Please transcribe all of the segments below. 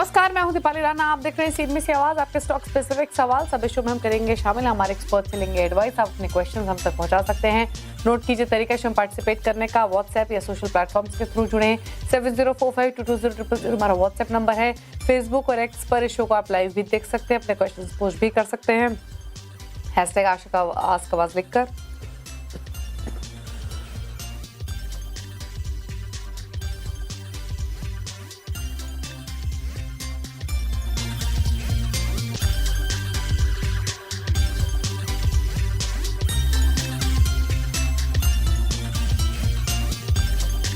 नमस्कार, मैं हूं दीपाली राणा। आप देख रहे हैं सीध में से आवाज। आपके स्टॉक स्पेसिफिक सवाल सब इशू में हम करेंगे शामिल। हमारे एक्सपर्ट से लेंगे एडवाइस। आप अपने क्वेश्चंस हम तक पहुंचा सकते हैं। नोट कीजिए तरीका शो पार्टिसिपेट करने का। व्हाट्सएप या सोशल प्लेटफॉर्म्स के थ्रू जुड़े 7045220000 हमारा व्हाट्सएप नंबर है। फेसबुक और एक्स पर इस शो को आप लाइव भी देख सकते हैं। अपने क्वेश्चन पोस्ट भी कर सकते हैं #आस्क लिखकर।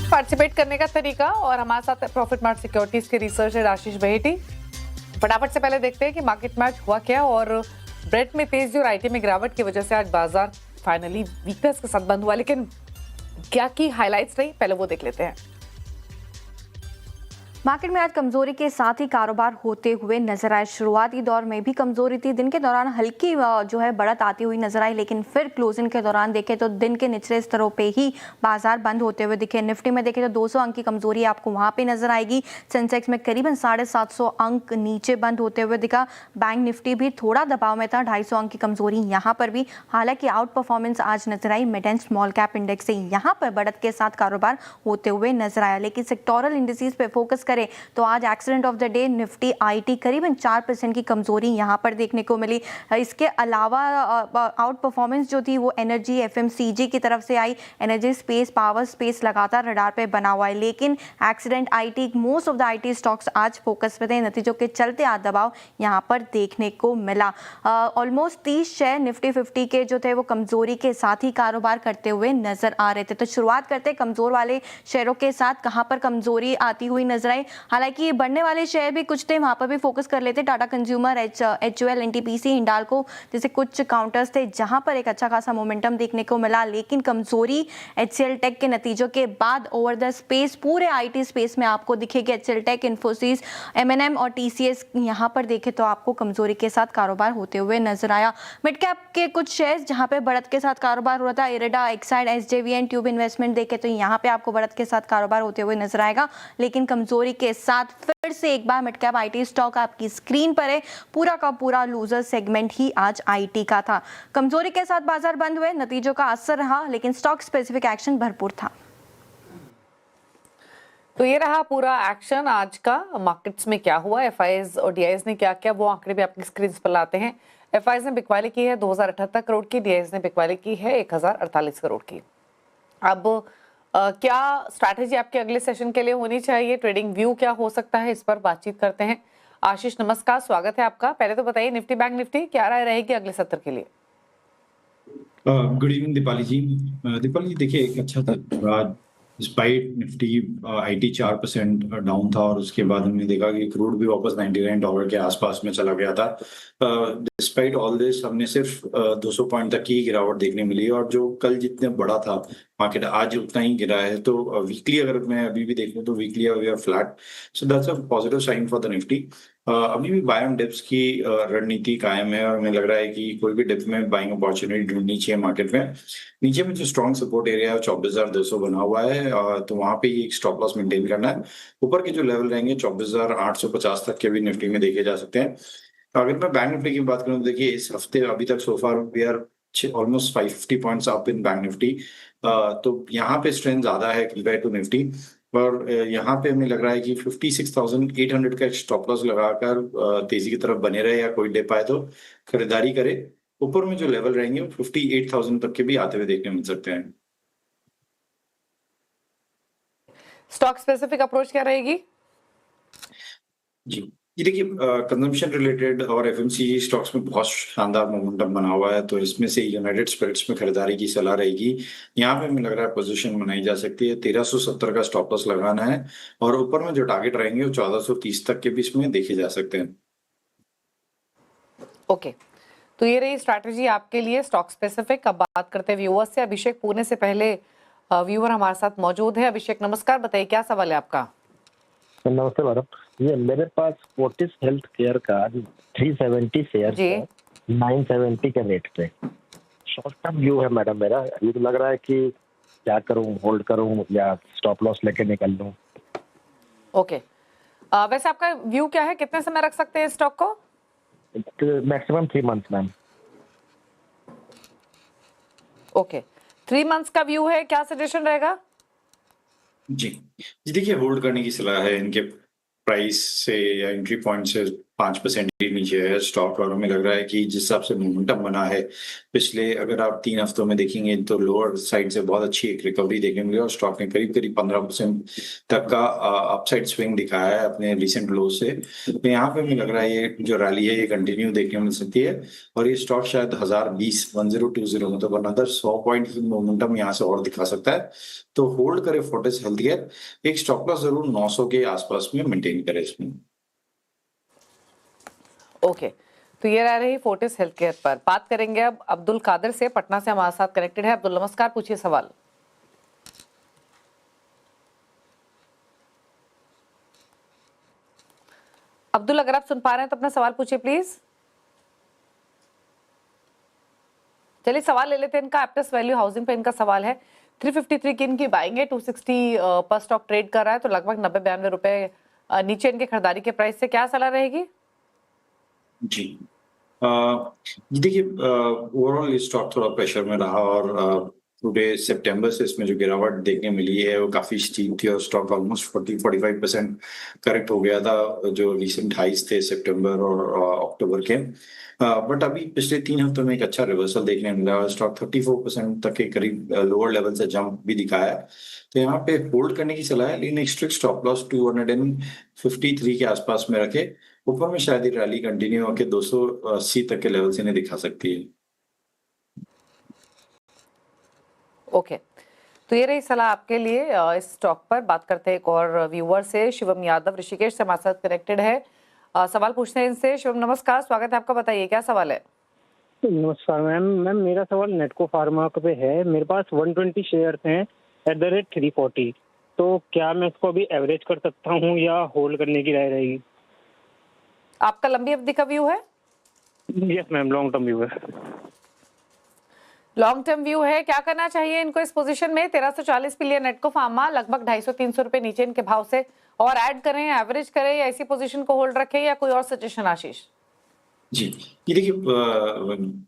पार्टिसिपेट करने का तरीका और हमारे साथ प्रॉफिट मार्ट सिक्योरिटीज के रिसर्चर आशीष बहेटी। फटाफट से पहले देखते हैं कि मार्केट में आज हुआ क्या और ब्रेड में तेजी और आईटी में गिरावट की वजह से आज बाजार फाइनली वीकनेस के साथ बंद हुआ। लेकिन क्या की हाइलाइट्स रही, पहले वो देख लेते हैं। मार्केट में आज कमजोरी के साथ ही कारोबार होते हुए नजर आए। शुरुआती दौर में भी कमजोरी थी। दिन के दौरान हल्की जो है बढ़त आती हुई नजर आई, लेकिन फिर क्लोजिंग के दौरान देखें तो दिन के निचले स्तरों पे ही बाजार बंद होते हुए दिखे। निफ्टी में देखें तो 200 अंक की कमजोरी आपको वहां पे नजर आएगी। सेंसेक्स में करीबन 750 अंक नीचे बंद होते हुए दिखा। बैंक निफ्टी भी थोड़ा दबाव में था, 250 अंक की कमजोरी यहाँ पर भी। हालांकि आउट परफॉर्मेंस आज नजर आई mid and small cap index से। यहाँ पर बढ़त के साथ कारोबार होते हुए नजर आया। लेकिन सेक्टोरल इंडिसेस पे फोकस तो आज accident of the day Nifty IT करीबन 4% की कमजोरी यहां पर देखने को मिली। इसके अलावा आउट परफॉर्मेंस जो थी वो एनर्जी एफएमसीजी की तरफ से आई। एनर्जी स्पेस, पावर स्पेस लगातार रडार पे बना हुआ है, लेकिन accident IT, most of the IT stocks आज फोकस पे थे। नतीजों के चलते आज दबाव यहां पर देखने को मिला। ऑलमोस्ट 30 शेयर निफ्टी 50 के जो थे वो कमजोरी के साथ ही कारोबार करते हुए नजर आ रहे थे। तो शुरुआत करते कमजोर वाले शेयरों के साथ। कहां पर कमजोरी आती हुई नजर आई, हालांकि बढ़ने वाले शेयर भी कुछ थे, वहां पर भी फोकस कर लेते। Tata consumer, HUL, NTPC, Hindalco जैसे कुछ काउंटर्स थे जहां पर एक अच्छा खासा मोमेंटम देखने को मिला। लेकिन कमजोरी HCL टेक के नतीजों के बाद ओवर द स्पेस पूरे आईटी स्पेस में आपको दिखेगी। HCL टेक, इन्फोसिस, M&M और TCS यहां पर देखे तो आपको कमजोरी के साथ कारोबार होते हुए नजर आया। मिड कैप के कुछ शेयर्स जहां पे बढ़त के साथ कारोबार हो रहा था, IREDA, Exide, SJVN, tube investment देखे तो यहाँ पे आपको बढ़त के साथ कारोबार होते हुए नजर आएगा। लेकिन कमजोरी के साथ फिर से एक बार मिड कैप आईटी स्टॉक आपकी स्क्रीन पर है। पूरा का पूरा लूजर सेगमेंट ही आज आईटी का था। कमजोरी के साथ बाजार बंद हुए, नतीजों का असर रहा, लेकिन स्टॉक स्पेसिफिक एक्शन भरपूर था। तो ये रहा पूरा एक्शन आज का। मार्केट्स में क्या हुआ, एफआईज और डीआईज ने क्या किया, वो आंकड़े भी आपकी स्क्रीन पर लाते हैं। एफआईज ने बिकवाली की है 2078 करोड़ की, डीआईज ने बिकवाली की है 1048 करोड़ की। अब क्या स्ट्रैटेजी आपके अगले सेशन के लिए होनी चाहिए, ट्रेडिंग व्यू क्या हो सकता है, इस पर बातचीत करते हैं। आशीष नमस्कार, स्वागत है आपका। पहले तो बताइए निफ्टी बैंक निफ्टी क्या राय रहेगी अगले सत्र के लिए। गुड इवनिंग दीपाली जी। दीपाली जी देखिए, एक अच्छा था डिस्पाइट निफ्टी आईटी 4% डाउन था और उसके बाद हमने देखा कि क्रूड भी वापस $99 के आसपास में चला गया था। डिस्पाइट ऑल दिस हमने सिर्फ 200 पॉइंट तक की गिरावट देखने मिली और जो कल जितने बड़ा था मार्केट आज उतना ही गिरा है। तो वीकली अगर मैं अभी भी देखूं तो weekly we are flat, so that's a positive sign for the Nifty. अभी भी बाय ऑन डिप्स की रणनीति कायम है और हमें लग रहा है कि कोई भी डिप में बाइंग अपॉर्चुनिटी ढूंढनी चाहिए मार्केट में। नीचे में जो स्ट्रॉन्ग सपोर्ट एरिया है 24,200 बना हुआ है, तो वहां पे ही एक स्टॉप लॉस मेंटेन करना है। ऊपर के जो लेवल रहेंगे 24,850 तक के भी निफ्टी में देखे जा सकते हैं। अगर मैं बैंक निफ्टी की बात करूं तो देखिए इस हफ्ते अभी तक so far we are almost 550 points up in bank Nifty. तो यहाँ पे स्ट्रेंथ ज्यादा है कंपेयर टू निफ्टी और यहाँ पे हमें लग रहा है कि 56,800 का स्टॉप लॉस लगाकर तेजी की तरफ बने रहे या कोई डिप आए तो खरीदारी करे। ऊपर में जो लेवल रहेंगे वो 58,000 तक के भी आते हुए देखने मिल सकते हैं। स्टॉक स्पेसिफिक अप्रोच क्या रहेगी? जी ये देखिए, कंजम्पशन रिलेटेड और एफएमसीजी स्टॉक्स में बहुत शानदार मोमेंटम बना हुआ है, तो इसमें से यूनाइटेड स्पिरिट्स में खरीदारी की सलाह रहेगी। यहाँ पे हमें लग रहा है पोजीशन बनाई जा सकती है। 1370 का स्टॉप लॉस लगाना है और ऊपर में जो टारगेट रहेंगे वो 1430 तक के बीच में देखे जा सकते हैं। ओके, तो ये रही स्ट्रैटेजी आपके लिए स्टॉक स्पेसिफिक। अब बात करते हैं व्यूअर्स से। अभिषेक पुणे से पहले व्यूअर हमारे साथ मौजूद है। अभिषेक नमस्कार, बताइए क्या सवाल है आपका। नमस्ते मैडम, ये मेरे पास फोर्टिस हेल्थ केयर का 370 शेयर है 970 के रेट पे। शॉर्ट टर्म व्यू है मैडम मेरा। ये तो लग रहा है कि क्या करूं, होल्ड करूं या स्टॉप लॉस लेके निकल लूं। ओके, वैसे आपका व्यू क्या है, कितने समय रख सकते हैं स्टॉक को? Maximum 3 months ma'am. Okay, 3 months का व्यू है, क्या सजेशन रहेगा? जी जी, देखिए होल्ड करने की सलाह है। इनके प्राइस से या एंट्री पॉइंट से 5% ही नीचे है स्टॉक, और हमें लग रहा है कि जिस हिसाब से मोमेंटम बना है पिछले, अगर आप 3 हफ्तों में देखेंगे तो लोअर साइड से बहुत अच्छी एक रिकवरी देखने मिली और स्टॉक ने करीब करीब 15% तक का अपसाइड स्विंग दिखाया है अपने रिसेंट लो से। तो यहाँ पे हमें लग रहा है ये जो रैली है ये कंटिन्यू देखने मिल सकती है, और ये स्टॉक शायद 1020 मतलब अनदर 100 पॉइंट की मोमेंटम यहाँ से और दिखा सकता है। तो होल्ड करे फोर्टिस हेल्थकेयर, एक स्टॉप लॉस जरूर 900 के आसपास में मेंटेन करे इसमें। ओके, तो ये रह रही फोर्टिस हेल्थकेयर पर। बात करेंगे अब अब्दुल कादिर से, पटना से हमारे साथ कनेक्टेड है। अब्दुल नमस्कार, पूछिए सवाल। अब्दुल, अगर आप सुन पा रहे हैं तो अपना सवाल पूछिए प्लीज। चलिए सवाल ले लेते हैं इनका। एप्टस वैल्यू हाउसिंग पे इनका सवाल है, 353 की इनकी बाइंग है, 260 पर स्टॉक ट्रेड कर रहा है, तो लगभग 90-92 रुपए नीचे इनके खरीदारी के प्राइस से क्या सलाह रहेगी? जी जी, देखिए ओवरऑल ये स्टॉक थोड़ा प्रेशर में रहा, और पूरे सितंबर से इसमें जो गिरावट देखने मिली है वो काफी स्टीप थी, और स्टॉक ऑलमोस्ट 40-45% करेक्ट हो गया था जो रिसेंट हाइस थे सितंबर और अक्टूबर के। बट अभी पिछले 3 हफ्तों में एक अच्छा रिवर्सल देखने मिला और स्टॉक 34% तक के करीब लोअर लेवल से जंप भी दिखाया है। तो यहाँ पे होल्ड करने की सलाह है, लेकिन एक स्ट्रिक्ट स्टॉप लॉस 253 के आसपास में रखे। ऊपर में शायद ये रैली कंटिन्यू होकर 280 तक के लेवल से इन्हें दिखा सकती है। ओके, तो ये रही सलाह आपके लिए इस स्टॉक पर। बात करते हैं एक और व्यूअर से, शिवम यादव ऋषिकेश से हमारे साथ कनेक्टेड है। सवाल पूछते हैं इनसे। शिवम नमस्कार, स्वागत है आपका, बताइए क्या सवाल है? नमस्कार मैम मेरा सवाल नेटको फार्मा पे है। मेरे पास 120 शेयर्स हैं एट द रेट 340, तो क्या मैं इसको अभी एवरेज कर सकता हूँ या होल्ड करने की राय रहेगी? आपका लंबी अवधि का व्यू है? Yes ma'am, long term view है। लॉन्ग टर्म व्यू है। क्या करना चाहिए इनको इस पोजीशन में? 1340 पे लिया नेटको फार्मा, लगभग 250-300 रुपए नीचे इनके भाव से, और ऐड करें, एवरेज करें, या इसी पोजीशन को होल्ड रखें, या कोई और सजेशन आशीष? जी, ये देखिए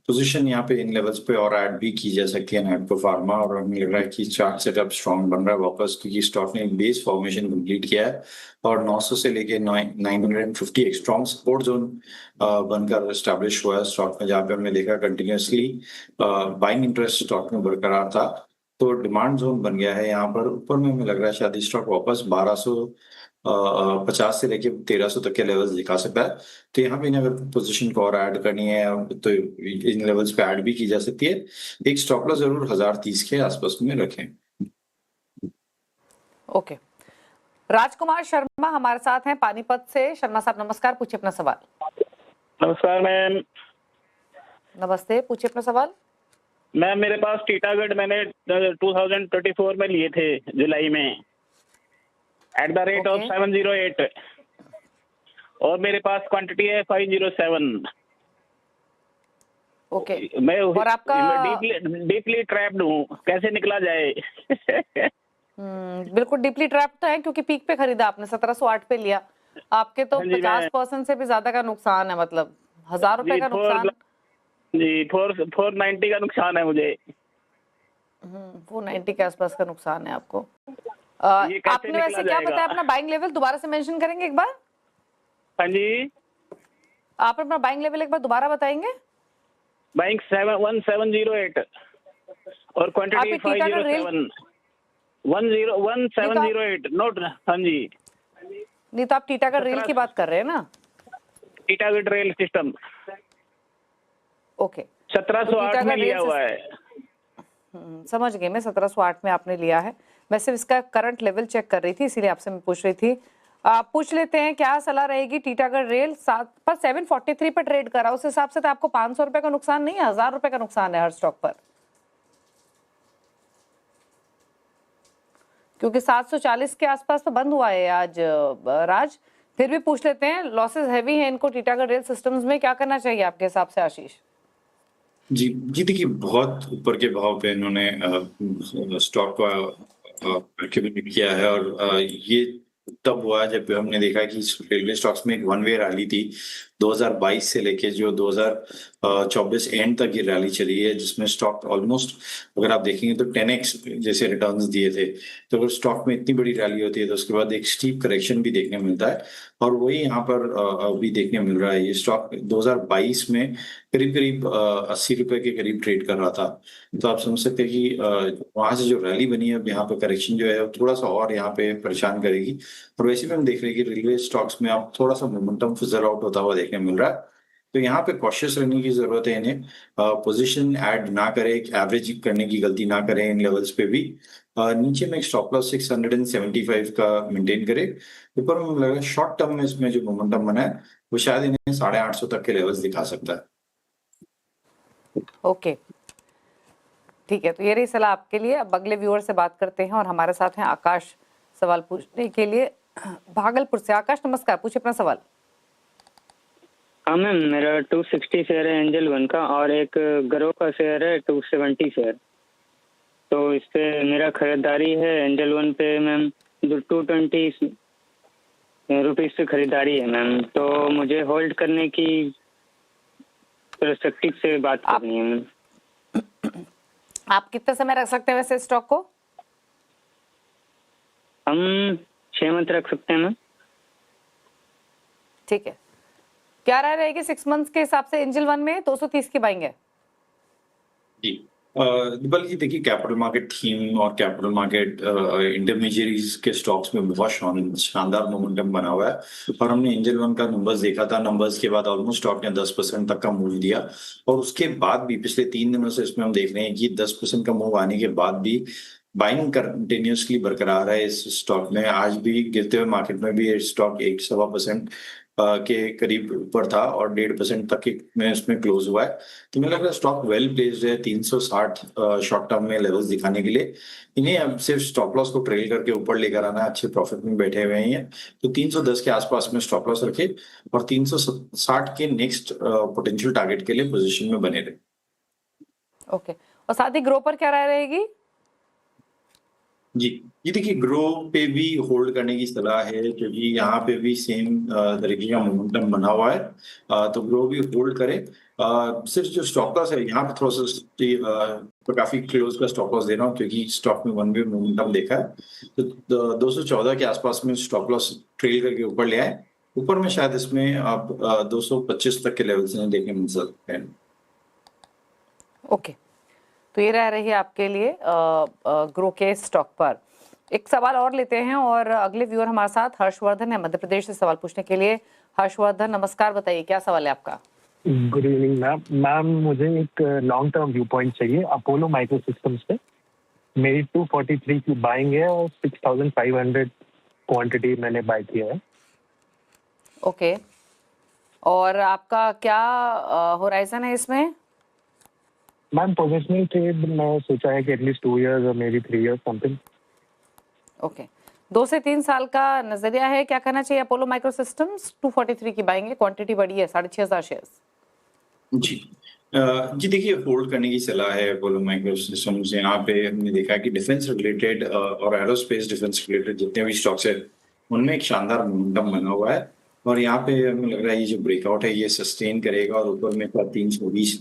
पोजीशन यहाँ पे इन लेवल्स पे और ऐड भी की जा सकती है नेटको फार्मा, और हमें लग रहा है कि चार्ट सेटअप स्ट्रॉन्ग बन रहा है वापस, क्योंकि स्टॉक ने बेस फॉर्मेशन कंप्लीट किया है और 900 से लेके 950 एक स्ट्रॉन्ग सपोर्ट जोन बनकर एस्टैब्लिश हुआ है स्टॉक में, जहाँ पे हमने देखा कंटिन्यूसली बाइंग इंटरेस्ट स्टॉक में बरकरार था। तो डिमांड जोन बन गया है यहाँ पर। ऊपर में हमें लग रहा है शायद स्टॉक वापस 1250 से लेके 1300 तक के लेवल्स दिखा सकता है। तो यहाँ पे अगर पोजीशन को और ऐड करनी है तो इन लेवल्स पे ऐड भी की जा सकती है। एक स्टॉप लॉस जरूर 1030 के आसपास में रखें। ओके, राजकुमार शर्मा हमारे साथ हैं पानीपत से। शर्मा साहब नमस्कार, पूछिए अपना सवाल। नमस्कार मैम। नमस्ते, पूछिए अपना सवाल। मैम मेरे पास टीटागढ़ मैंने 2024 में लिए थे जुलाई में एट द रेट ऑफ 708, और मेरे पास क्वांटिटी है 507। ओके, मैं और आपका डीपली ट्रैप्ड हूँ, कैसे निकला जाए? बिल्कुल डीपली ट्रैप तो है, क्योंकि पीक पे खरीदा आपने, 1708 पे लिया। आपके तो 50% से भी ज्यादा का नुकसान है, मतलब 1000 रुपए का नुकसान। जी 490 का नुकसान है मुझे। 490 के आसपास का नुकसान है आपको। आपने वैसे क्या बताया अपना बाइंग लेवल, दोबारा से मेंशन करेंगे एक बार? हाँ जी, आप अपना बाइंग लेवल एक बार दोबारा बताएंगे? बाइंग 1708 और क्वांटिटी 507 1708 नोट। हाँ जी, नहीं तो आप टीटागढ़ रेल की बात कर रहे हैं ना? टीटागढ़ रेल सिस्टम ओके, 1708 में लिया हुआ है। समझ गई मैं, 1708 में आपने लिया है। मैं सिर्फ इसका करंट लेवल चेक कर रही थी, इसीलिए आपसे मैं पूछ रही थी। आप पूछ लेते हैं क्या सलाह रहेगी। टीटागढ़ रेल 7 पर 743 पर ट्रेड करा, उस हिसाब से तो आपको 500 रुपए का नुकसान नहीं है, 1000 रुपए का नुकसान है हर स्टॉक पर, क्योंकि 740 के आसपास तो बंद हुआ है आज राज। फिर भी पूछ लेते हैं, लॉसेस हैवी हैं इनको टीटागढ़ रेल सिस्टम्स में, क्या करना चाहिए आपके हिसाब से आशीष? जी जी, देखिए बहुत ऊपर के भाव पे इन्होंने स्टॉक को एक्टिवेट किया है, और ये तब हुआ जब हमने देखा कि रेलवे स्टॉक्स में एक वन वे रैली थी 2022 से लेके जो 2024 एंड तक ये रैली चली है, जिसमें स्टॉक ऑलमोस्ट अगर आप देखेंगे तो 10x जैसे रिटर्न्स दिए थे। तो अगर स्टॉक में इतनी बड़ी रैली होती है तो उसके बाद एक स्टीप करेक्शन भी देखने मिलता है, और वही यहाँ पर अभी देखने मिल रहा है। ये स्टॉक 2022 में करीब करीब 80 रुपए के करीब ट्रेड कर रहा था। तो आप समझ सकते हैं कि वहां से जो रैली बनी है, अब यहाँ पे करेक्शन जो है वो थोड़ा सा और यहाँ पे परेशान करेगी। और वैसे भी हम देख रहे हैं कि रेलवे स्टॉक्स में अब थोड़ा सा मोमेंटम फिजल आउट होता हुआ देखने मिल रहा है। तो यहाँ पे कॉशियस रहने की जरूरत है, इन्हें पोजीशन ऐड ना करें, एवरेज करने की गलती ना करें इन लेवल्स पे भी। नीचे में एक स्टॉप लॉस 675 का मेंटेन करें। ऊपर में लगा शॉर्ट टर्म में इसमें जो मोमेंटम बना है वो शायद इन्हें 850 तक के लेवल्स दिखा सकता है। ओके, ठीक है, तो ये रही सलाह आपके लिए। अब अगले व्यूअर से बात करते हैं, और हमारे साथ हैं आकाश सवाल पूछने के लिए भागलपुर से। आकाश नमस्कार, पूछिए अपना सवाल। हाँ मैम, मेरा 260 शेयर है एंजल वन का, और एक ग्रो का शेयर है 270 शेयर। तो इस पे मेरा खरीदारी है एंजल वन पे मैम 220 रुपीज से खरीदारी है मैम। तो मुझे होल्ड करने की पर्सपेक्टिव से बात करनी है मैम। आप कितने समय रख सकते हैं वैसे स्टॉक को? हम 6 मंथ रख सकते हैं मैम। ठीक है, क्या राय रहेगी 6 मंथ्स के हिसाब से एंजल वन में 230 की बाइंग है? जी दीपल जी, देखिए कैपिटल मार्केट थीम और कैपिटल मार्केट इंटरमीडियरीज के स्टॉक्स में बहुत शानदार मोमेंटम बना हुआ है। और हमने एंजल वन का नंबर्स देखा था, नंबर्स के बाद ऑलमोस्ट स्टॉक ने 10% तक का मूव दिया, और उसके बाद भी पिछले 3 दिनों से इसमें हम देख रहे हैं कि 10% का मूव आने के बाद भी बाइंग कंटिन्यूसली बरकरार है इस स्टॉक में। आज भी गिरते हुए मार्केट में भी स्टॉक 1.25% के करीब ऊपर था, और 1.5% तक में इसमें क्लोज हुआ है। तो मुझे लग रहा है स्टॉक वेल प्लेस्ड है 360 शॉर्ट टर्म में लेवल्स दिखाने के लिए। इन्हें अब सिर्फ स्टॉप लॉस को ट्रेल करके ऊपर लेकर आना है, अच्छे प्रॉफिट में बैठे हुए हैं। तो 310 के आसपास में स्टॉप लॉस रखे, और 360 के नेक्स्ट पोटेंशियल टारगेट के लिए पोजीशन में बने रहे। ओके, और साथ ही ग्रो पर क्या राय रहेगी? जी, ये देखिए ग्रो पे भी होल्ड करने की सलाह है, क्योंकि यहाँ पे भी सेम तरीके का मोमेंटम बना हुआ है। तो ग्रो भी होल्ड करे। सिर्फ जो स्टॉप लॉस है यहाँ पे थोड़ा सा तो काफी क्लोज का स्टॉप लॉस दे रहा हूँ, क्योंकि स्टॉक में वन वे मोमेंटम देखा है। तो 214 के आसपास में स्टॉप लॉस ट्रेल करके ऊपर ले आए। ऊपर में शायद इसमें आप 225 तक के लेवल से देखने मिल सकते हैं। ओके, तो ये रह रही है आपके लिए ग्रो के स्टॉक पर। एक सवाल और लेते हैं, और अगले व्यूअर हमारे साथ हर्षवर्धन है मध्य प्रदेश से सवाल पूछने के लिए। हर्षवर्धन नमस्कार, बताइए क्या सवाल है आपका? Good evening ma'am. मैम मुझे एक लॉन्ग टर्म व्यू पॉइंट चाहिए अपोलो माइक्रो सिस्टम्स पे। मेरी 243 की बाइंग है, और 6500 क्वांटिटी मैंने बाय किया है। ओके, और आपका क्या होराइजन है इसमें? मैम पोजिशनल ट्रेड मैं सोचा है कि एटलीस्ट 2 years और may be 3 years something. Okay, 2 से 3 साल का नजरिया है, क्या कहना चाहिए अपोलो माइक्रो सिस्टम्स? 243 की बाइंग है, क्वांटिटी बड़ी है, 6500 शेयर्स। जी देखिए, होल्ड करने की सलाह है अपोलो माइक्रो सिस्टम्स। यहाँ पे हमने देखा कि डिफेंस रिलेटेड और एरोस्पेस डिफेंस रिलेटेड जितने भी स्टॉक्स है उनमें एक शानदार मोमेंटम बना हुआ है। और यहाँ पे हमें लग रहा है ये जो ब्रेकआउट है ये सस्टेन करेगा, और ऊपर में 320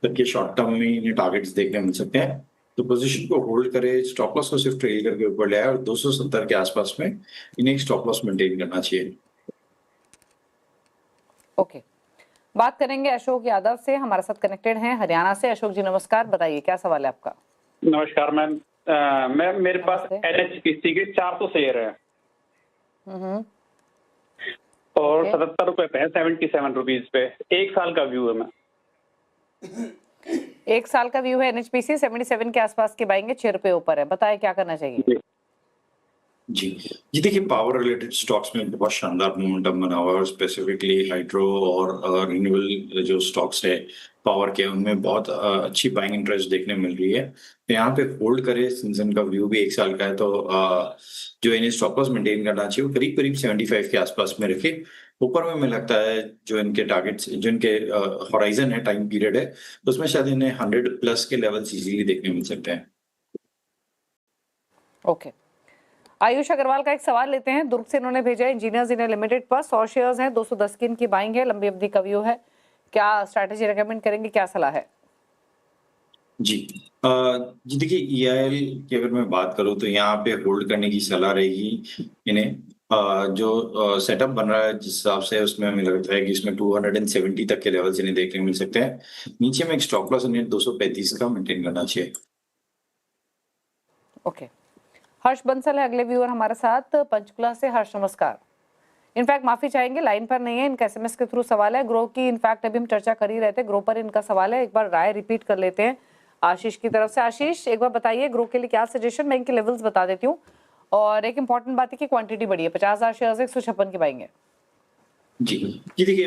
तक के शॉर्ट टर्म में इन्हें टारगेट्स देखने मिल सकते हैं। तो पोजीशन को होल्ड करे, स्टॉप लॉस को सिर्फ ट्रेल करके ऊपर ले आए, और 270 के आसपास में इन्हें एक स्टॉप लॉस मेंटेन करना चाहिए। ओके, बात करेंगे अशोक यादव से, हमारे साथ कनेक्टेड हैं हरियाणा से। अशोक जी नमस्कार, बताइए क्या सवाल है आपका? नमस्कार मैम। मैम मेरे पास NHPC के 400 शेयर है, और 77 रुपए पे है, 77 रुपीज पे। 1 साल का व्यू है मैम। 1 साल का व्यू है एनएचपीसी, 77 के आसपास की बाइंग है, 6 रुपए ऊपर है। बताए क्या करना चाहिए? जी देखिए, पावर रिलेटेड स्टॉक्स में बहुत शानदार मोमेंटम बना हुआ है, और स्पेसिफिकली हाइड्रो और रिन्यूएबल जो स्टॉक्स है पावर के, उनमें बहुत अच्छी बाइंग इंटरेस्ट देखने मिल रही है। तो यहाँ पे होल्ड करे, सीजन का व्यू भी 1 साल का है, तो जो इन्हें स्टॉप लॉस मेंटेन करना चाहिए वो करीब करीब 75 के आसपास में रखे। ऊपर में मुझे लगता है जो इनके टारगेट्स, जो इनके हॉराइजन है, टाइम पीरियड है, उसमें शायद इन्हें 100+ के लेवल्स इजीली देखने मिल सकते हैं। ओके, आयुष अग्रवाल का एक सवाल लेते हैं, दुर्ग से इन्होंने भेजा है। इंजीनियर्स इंडिया लिमिटेड पर 100 शेयर्स हैं, 210 की इनकी बाइंग है, लंबी अवधि का व्यू है, क्या स्ट्रैटेजी रेकमेंड करेंगे, क्या सलाह है? जी जी देखिए, ईआईएल की अगर मैं बात करूं तो यहाँ पे होल्ड करने की सलाह रहेगी इन्हें। जो सेटअप बन रहा है जिस हिसाब से, उसमें हमें लगता है कि इसमें 270 तक के लेवल्स इन्हें देखने को मिल सकते हैं। नीचे में एक स्टॉप लॉस इन्हें 235 का मेंटेन करना चाहिए। ओके, हर्ष बंसल है अगले व्यूअर हमारे साथ पंचकुला से। हर्ष नमस्कार। इनफैक्ट माफी चाहेंगे, लाइन पर नहीं है, इनका एसएमएस के थ्रू सवाल है। ग्रो की इनफैक्ट अभी हम चर्चा कर ही रहे थे, ग्रो पर इनका सवाल है, एक बार राय रिपीट कर लेते हैं आशीष की तरफ से। आशीष, एक बार बताइए ग्रो के लिए क्या सजेशन। मैं इनके लेवल्स बता देती हूँ, और एक इंपॉर्टेंट बात है कि क्वांटिटी बड़ी है, 50,000 शेयर 156 की बाइंग है। जी जी देखिए,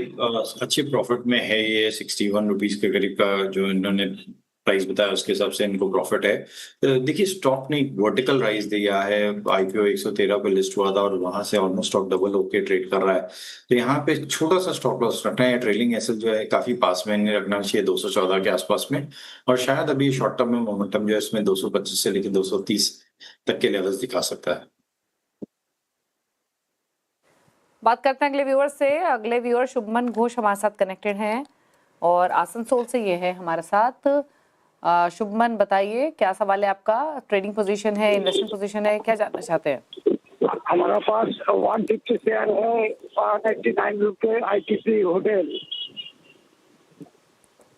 अच्छे प्रॉफिट में है ये। 61 रुपीज के करीब का जो इन्होंने प्राइस बताया उसके हिसाब से इनको प्रॉफिट है। देखिए, स्टॉक ने वर्टिकल राइज दिया है। आईपीओ 113 पे लिस्ट हुआ था और वहां से ऑलमोस्ट स्टॉक डबल होके ट्रेड कर रहा है। तो यहाँ पे छोटा सा स्टॉप लॉस रखना है। ट्रेलिंग एसएल जो है काफी पास में इन्हें रखना चाहिए, 214 के आसपास में। और शायद अभी शॉर्ट टर्म में मोमेंटम जो है इसमें 225 से लेकर 230 तक के लेवल्स दिखा सकता है। बात करते हैं अगले व्यूअर से। अगले व्यूअर शुभमन घोष हमारे साथ कनेक्टेड हैं और आसनसोल से ये है हमारे साथ। शुभमन, बताइए क्या सवाल है आपका। ट्रेडिंग पोजीशन है, इन्वेस्टमेंट पोजीशन है, क्या जानना चाहते हैं? हमारा पास 150 शेयर है, 189 रुपए आईटीसी होटल।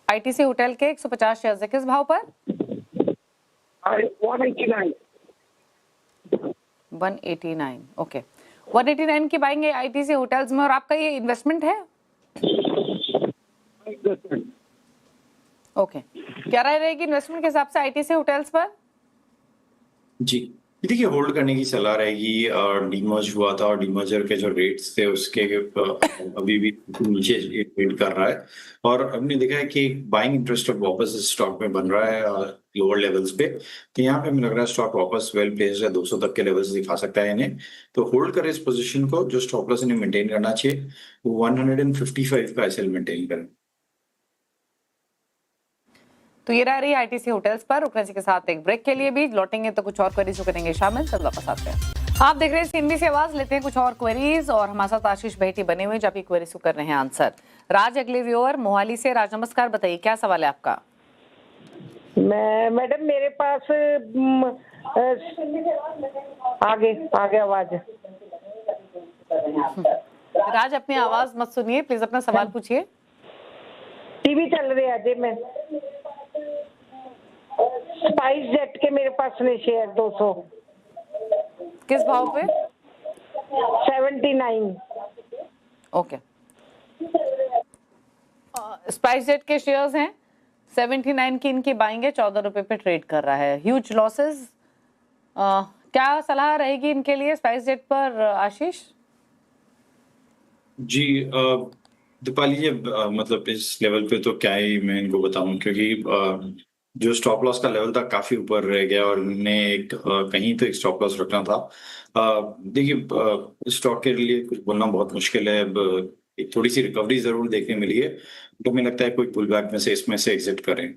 आईटीसी होटल के 150 शेयर है, किस भाव पर? 189। 189, ओके। 189 की बाइंग है आईटीसी होटल्स में, और आपका ये इन्वेस्टमेंट है? ओके, क्या राय रहेगी इन्वेस्टमेंट के हिसाब से आईटीसी होटल्स पर? जी देखिए, होल्ड करने की सलाह रहेगी। और डीमर्ज हुआ था और डीमर्जर के जो रेट्स थे उसके अभी भी नीचे ट्रेड कर रहा है। और हमने देखा है कि बाइंग इंटरेस्ट अब वापस स्टॉक में बन रहा है लोअर लेवल्स पे। तो यहाँ पे हमें लग रहा है स्टॉक वापस वेल प्लेस्ड है, 200 तक के लेवल्स दिखा सकता है इन्हें। तो होल्ड करें इस पोजीशन को। जो स्टॉप लॉस इन्हें मेंटेन करना चाहिए वो 155 का एसएल मेंटेन करें। तो ये रह रही है आईटीसी होटल्स पर। रुकने के साथ एक ब्रेक के लिए भी लौटेंगे तो कुछ और क्वेरीज करेंगे शामिल। तब वापस आते हैं। आप देख रहे हैं सीएनबी से आवाज, लेते हैं कुछ और क्वेरीज, और हमारे साथ आशीष बेटी बने हुए जो आपकी क्वेरीज को कर रहे हैं आंसर। राज अगले व्यूअर मोहाली से। राज नमस्कार, बताइए क्या सवाल है आपका। मैडम मेरे पास आगे आवाज। राज, अपनी आवाज मत सुनिए प्लीज, अपना सवाल पूछिए। टीवी चल रही है जी। मैं स्पाइस जेट के मेरे पास ने शेयर 200। किस भाव पे? 79। ओके, स्पाइस जेट के शेयर्स हैं, 79 की इनकी बाइंग है, 14 रुपए पे ट्रेड कर रहा है। Huge losses. क्या सलाह रहेगी इनके लिए स्पाइस जेट पर आशीष? जी दीपाली जी, मतलब इस लेवल पे तो क्या ही मैं इनको बताऊं, क्योंकि जो स्टॉप लॉस का लेवल था काफी ऊपर रह गया और इन्हें एक कहीं तो एक स्टॉप लॉस रखना था। देखिए, स्टॉक के लिए कुछ बोलना बहुत मुश्किल है। अब एक थोड़ी सी रिकवरी जरूर देखने मिली है, तो मुझे लगता है कोई पुल बैक में से इसमें से एग्जिट करें।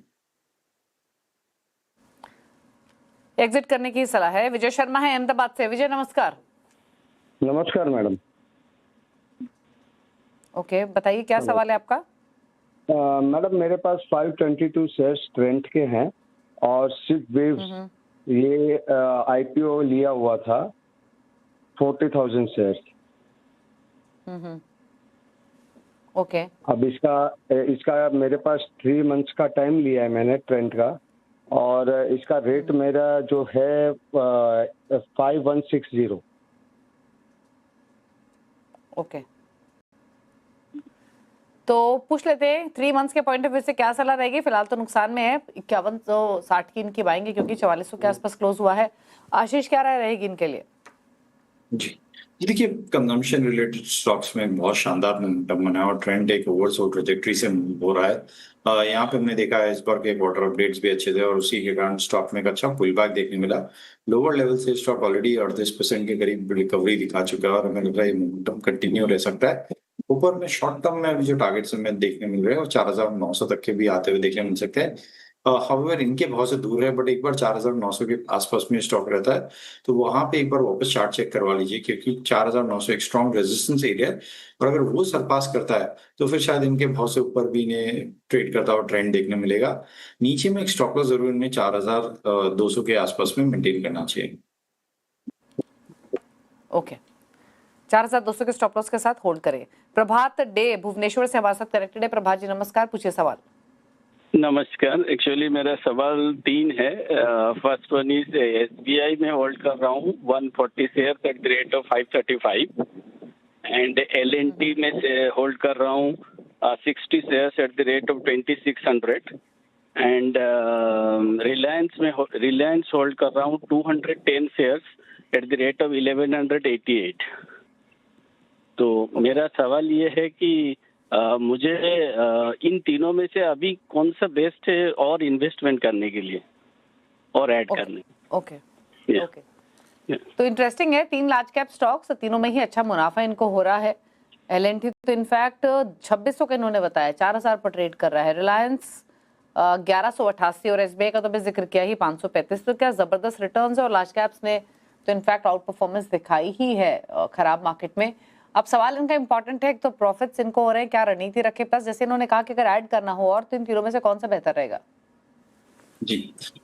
एग्जिट करने की सलाह है। विजय शर्मा है अहमदाबाद से। विजय नमस्कार। नमस्कार मैडम। ओके, बताइए क्या सवाल है आपका। मैडम मेरे पास 522 शेयर्स ट्रेंट के हैं और सिप वेव्स ये आईपीओ लिया हुआ था 40,000 शेयर्स। ओके, अब इसका मेरे पास 3 मंथ्स का टाइम लिया है मैंने ट्रेंट का, और इसका रेट मेरा जो है 5160। ओके, तो पूछ लेते हैं 3 मंथ्स के पॉइंट ऑफ व्यू से क्या सलाह रहेगी। फिलहाल तो नुकसान में है, 5160 की इनकी बाइंगे क्योंकि 4400 के आसपास क्लोज हुआ है। आशीष, क्या राय रहेगी इनके लिए। जी देखिए, कंजम्पशन रिलेटेड स्टॉक्स में बहुत शानदार मोमेंटम बना है और ट्रेंड एक ओवरसोल्ड ट्रैजेक्टरी से मूव हो रहा है। यहाँ पे हमने देखा है इस बार के क्वार्टर अपडेट्स भी अच्छे थे और उसी के कारण स्टॉक में एक अच्छा पुल बैक देखने मिला। लोअर लेवल से स्टॉक ऑलरेडी 38% के करीब रिकवरी दिखा चुका है और हमें लग रहा है ये मोमेंटम कंटिन्यू रह सकता है। ऊपर में शॉर्ट टर्म में अभी जो टारगेट्स हमें देखने मिल रहे हैं और 4,900 तक के भी आते हुए देखने मिल सकते हैं। हाउएवर इनके भाव से दूर है, बट एक बार 4,900 के आसपास में स्टॉक रहता है, तो वहां पे एक बार वापस चार्ट चेक करवा लीजिए, क्योंकि 4,900 एक स्ट्रॉन्ग रेजिस्टेंस एरिया है, और अगर वो सरपास करता है तो फिर शायद इनके भाव से ऊपर भी इन्हें ट्रेड करता हुआ ट्रेंड देखने मिलेगा। नीचे में एक स्टॉप लॉस जरूर इन्हें 4,200 के आसपास में मेंटेन करना चाहिए। ओके, 4,200 के स्टॉप लॉस के साथ होल्ड करें। प्रभात डे भुवनेश्वर से हमारे साथ कनेक्टेड है। प्रभात जी नमस्कार, पूछिए सवाल। नमस्कार। एक्चुअली मेरा सवाल 3 है। फर्स्ट वन इज एसबीआई में होल्ड कर रहा हूँ 140 share at the rate of 535, and LNT में से होल्ड कर रहा हूँ 60 share at the rate of 2600, and Reliance hold कर रहा हूँ 210 share at the rate of 1188। तो मेरा सवाल ये है कि मुझे इन तीनों में से अभी कौन सा बेस्ट है और इन्वेस्टमेंट करने के लिए और ऐड करने। ओके ओके, तो इंटरेस्टिंग है, 3 लार्ज कैप स्टॉक्स, तीनों में ही अच्छा मुनाफा इनको हो रहा है। एलएनटी तो इनफैक्ट 2600 का इन्होंने बताया, 4,000 पर ट्रेड कर रहा है। रिलायंस 1188 और एसबीआई का तो मैं जिक्र किया ही 535। तो क्या जबरदस्त रिटर्न्स है, और लार्ज कैप्स ने तो इनफैक्ट आउट परफॉर्मेंस दिखाई ही है खराब मार्केट में। अब सवाल इनका इंपॉर्टेंट है, तो प्रॉफिट्स इनको हो रहे हैं, क्या रणनीति रखे, प्लस जैसे इन्होंने कहा कि अगर ऐड करना हो और, तो इन तीनों में से कौन सा बेहतर रहेगा? जी,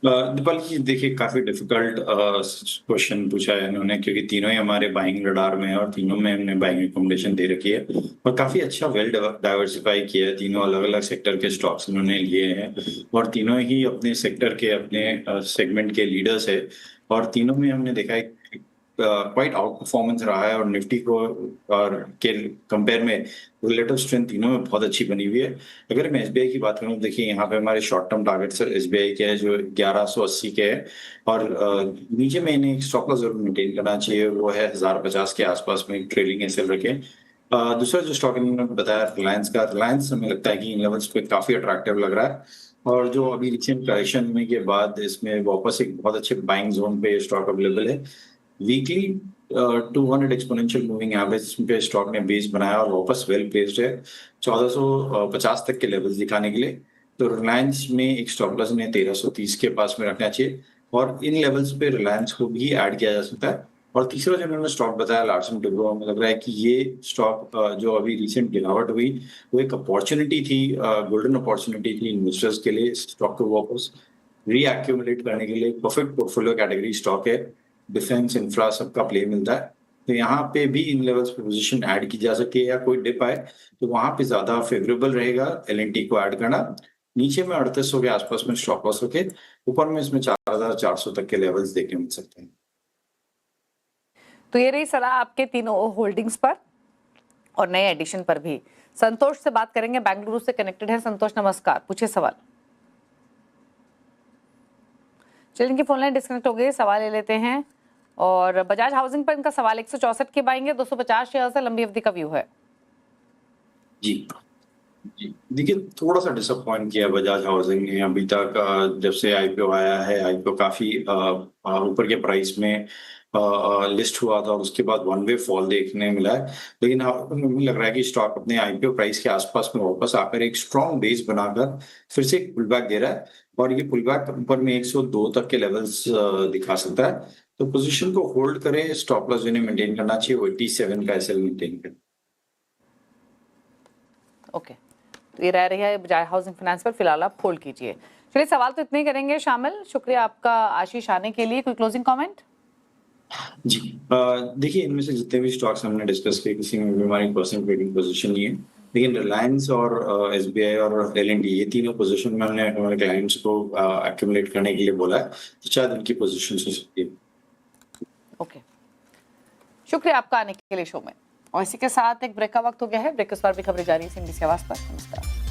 दीपाल जी देखिए, काफी डिफिकल्ट क्वेश्चन पूछा है इन्होंने, क्योंकि तीनों ही हमारे बाइंग रडार में है और तीनों में हमने बाइंग रिकमेंडेशन दे रखी है, और काफी अच्छा वेल डाइवर्सिफाई किया है। तीनों अलग अलग सेक्टर के स्टॉक्स इन्होंने लिए हैं, और तीनों ही अपने सेक्टर के अपने सेगमेंट के लीडर्स है, और तीनों में हमने देखा है क्वाइट आउट परफॉर्मेंस रहा है, और निफ्टी को और के कंपेयर में रिलेटिव स्ट्रेंथ तीनों में बहुत अच्छी बनी हुई है। अगर मैं एसबीआई की बात करूं, देखिए यहाँ पे हमारे शॉर्ट टर्म टारगेट्स एसबीआई के है जो 1180 के है, और नीचे में इन्हें एक स्टॉप लॉस जरूर मेंटेन करना चाहिए, वो है 1050 के आसपास में ट्रेलिंग एसएल रखे। दूसरा जो स्टॉक इन्होंने बताया रिलायंस का, रिलायंस हमें लगता है कि इन लेवल्स पे काफी अट्रैक्टिव लग रहा है, और जो अभी रिसेंट करेक्शन में के बाद इसमें वापस एक बहुत अच्छे बाइंग जोन पे स्टॉक अवेलेबल है। वीकली 200 एक्सपोनेंशियल मूविंग एवरेज पे स्टॉक ने बेस बनाया और वापस वेल प्लेस्ड है 1450 तक के लेवल्स दिखाने के लिए। तो रिलायंस में एक स्टॉप लॉस ने 1330 के पास में रखना चाहिए, और इन लेवल्स पे रिलायंस को भी ऐड किया जा सकता है। और तीसरा जो उन्होंने स्टॉक बताया लार्सन टुब्रो, हमें लग रहा है कि ये स्टॉक जो अभी रिसेंट गिरावट हुई वो एक अपॉर्चुनिटी थी, गोल्डन अपॉर्चुनिटी थी इन्वेस्टर्स के लिए स्टॉक को वापस रीएक्यूमुलेट करने के लिए। परफेक्ट पोर्टफोलियो कैटेगरी स्टॉक है, डिफेंस इंफ्रा सबका प्ले मिलता है, तो यहाँ पे भी इन लेवल्स पे पोजीशन ऐड की जा सके, या कोई डिप आए तो वहां पे ज्यादा फेवरेबल रहेगा एलएनटी को ऐड करना। नीचे में 3800 के आसपास में स्टॉप लॉस रखे, ऊपर में इसमें 4400 तक के लेवल्स देखने मिल सकते हैं। तो ये रही सलाह आपके तीनों होल्डिंग्स पर और नए एडिशन पर भी। संतोष से बात करेंगे, बेंगलुरु से कनेक्टेड है। संतोष नमस्कार, पूछिए सवाल। चलिए, इनकी फोन लाइन डिस्कनेक्ट हो गई, सवाल ले लेते हैं। और बजाज हाउसिंग पर इनका सवाल 164 की बाइंग है, 250 शेयर से लंबी अवधि का व्यू है। जी देखिए, थोड़ा सा डिसअपॉइंट किया बजाज हाउसिंग ने अभी तक। जब से आईपीओ आया है, आईपीओ काफी ऊपर के प्राइस में लिस्ट हुआ था, और उसके बाद वन वे फॉल देखने मिला है। लेकिन मुझे लग रहा है कि स्टॉक अपने आईपीओ प्राइस के आसपास में वापस आकर एक स्ट्रॉन्ग बेस बनाकर फिर से एक पुल बैक दे रहा है, और ये पुल बैक ऊपर में 102 तक के लेवल्स दिखा सकता है। तो पोजीशन को होल्ड करें, स्टॉप लॉस इन्हें मेंटेन करना चाहिए, 87 का एसएल मेंटेन करें। ओके, तो ये रह रही है बजाज हाउसिंग फाइनेंस पर, फिलहाल आप होल्ड कीजिए। चलिए, सवाल तो इतने ही करेंगे शामिल। शुक्रिया आपका आशीष आने के लिए। कोई क्लोजिंग कमेंट? जी देखिए, इनमें से जितने भी स्टॉक्स हमने डिस्कस किए, किसी में भी हमारी पर्सनल ट्रेडिंग पोजीशन नहीं है, लेकिन रिलायंस और एसबीआई और एलएनटी, ये तीनों पोजीशन में हमने हमारे क्लाइंट्स को एक्यूमुलेट करने के लिए बोला है, तो शायद उनकी पोजीशन हो सकती है। ओके, शुक्रिया आपका आने के लिए शो में। और इसी के साथ एक ब्रेक का वक्त हो गया है। ब्रेक के बाद भी खबरें जारी है सिंधी की आवाज पर। नमस्कार।